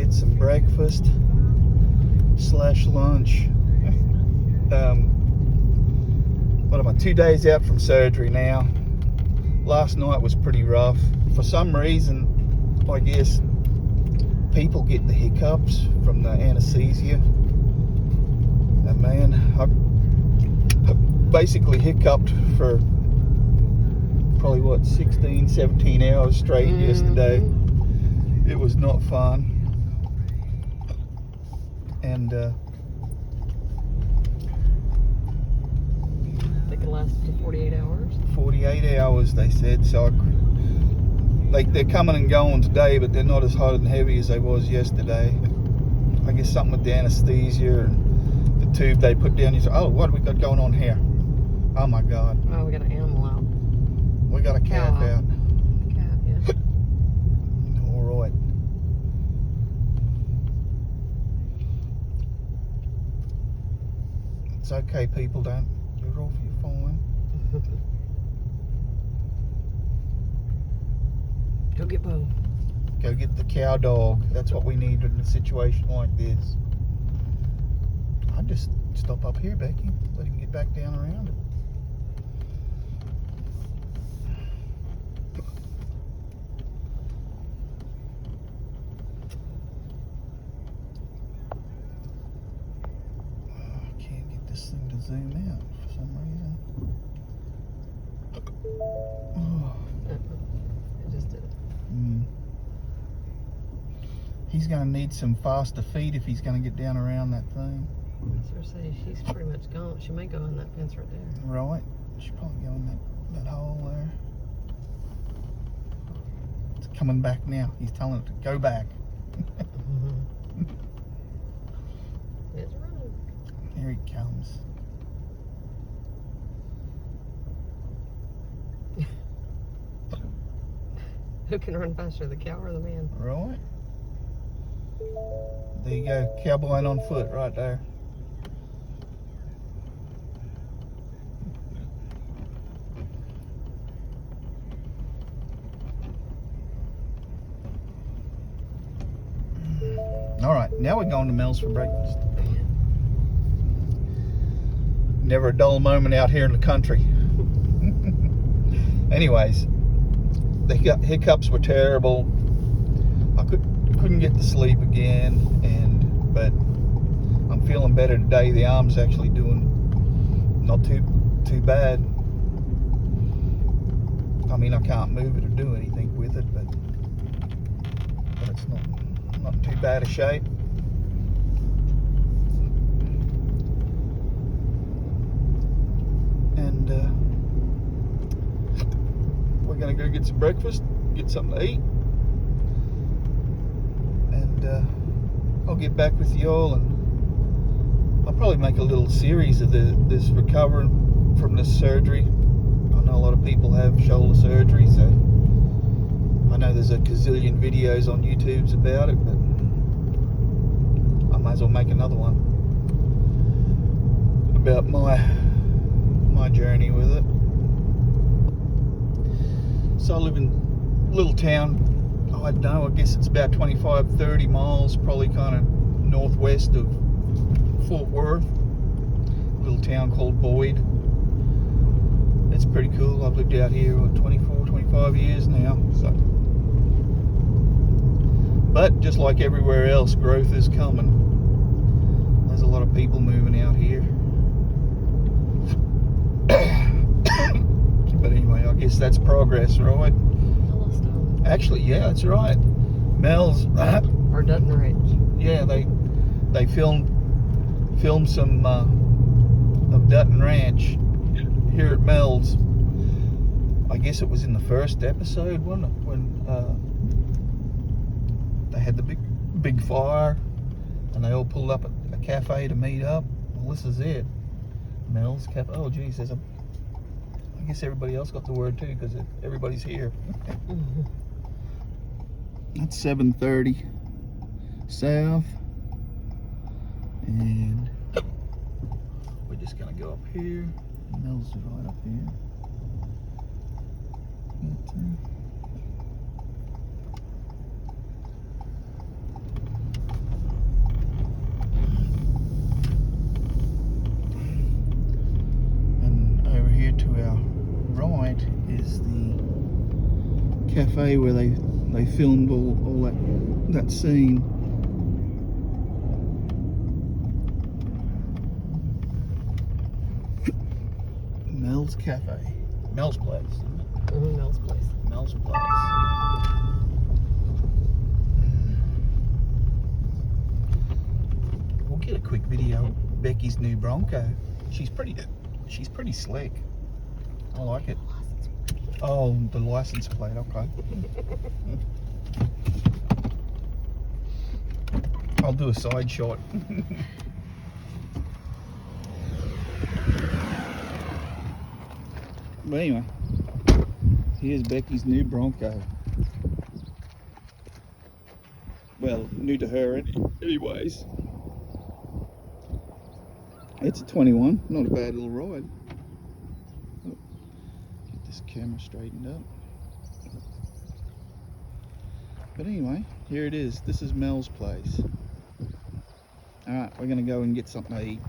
get some breakfast slash lunch. What am I, 2 days out from surgery now. Last night was pretty rough. For some reason, I guess people get the hiccups from the anesthesia. And man, I basically hiccuped for probably 16, 17 hours straight yesterday. It was not fun. And I think it lasted 48 hours. 48 hours, they said. So they're coming and going today, but they're not as hot and heavy as they was yesterday. I guess something with the anesthesia and the tube they put down. You say, oh, what do we got going on here? Oh my God. Oh, we got an animal out. We got a calf out. Calf, yeah. All right. It's okay, people. Don't get off your phone. Go get Bo. Go get the cow dog. That's what we need in a situation like this. I'd just stop up here, Becky. Let him get back down around it. I can't get this thing to zoom out for some reason. Oh. I just did it. He's going to need some faster feet if he's going to get down around that thing. That's what I say. She's pretty much gone. She may go in that fence right there. Right. She'll probably go in that hole there. It's coming back now. He's telling it to go back. It's running. Here he comes. Who can run faster, the cow or the man? Right. There you go. Cowboying on foot right there. All right, now we're going to Mels for breakfast. Never a dull moment out here in the country. Anyways, the hiccups were terrible. I couldn't get to sleep again, but I'm feeling better today. The arm's actually doing not too bad. I mean, I can't move it or do anything with it, but it's not in too bad a shape. And we're gonna go get some breakfast, get something to eat, and I'll get back with y'all, and I'll probably make a little series of this recovering from this surgery. I know a lot of people have shoulder surgery, so I know there's a gazillion videos on YouTube about it, but I might as well make another one about my journey with it. So I live in a little town, I don't know, I guess it's about 25-30 miles, probably kind of northwest of Fort Worth. A little town called Boyd. It's pretty cool. I've lived out here for 25 years now. So, but just like everywhere else, growth is coming. There's a lot of people moving out here. But anyway, I guess that's progress, right? Yellowstone. Actually, yeah, that's right. Mels. Or Dutton Ranch. Yeah, they filmed some of Dutton Ranch here at Mels. I guess it was in the first episode, wasn't it? When they had the big fire and they all pulled up at a cafe to meet up. Well, this is it. Mels Cafe. Oh, geez, I guess everybody else got the word too, because everybody's here. That's 7:30 south, and we're just gonna go up here. Mels is right up here. cafe where they filmed all that scene. Mels Cafe. Mel's Place, isn't it? Mm-hmm, Mel's place. Mel's Place. We'll get a quick video of Becky's new Bronco. She's pretty slick. I like it. Oh, the license plate, okay. I'll do a side shot. But anyway, here's Becky's new Bronco. Well, new to her anyways. It's a 21, not a bad little ride. Oh, get this camera straightened up. But anyway, here it is. This is Mel's place. Alright, we're going to go and get something to eat.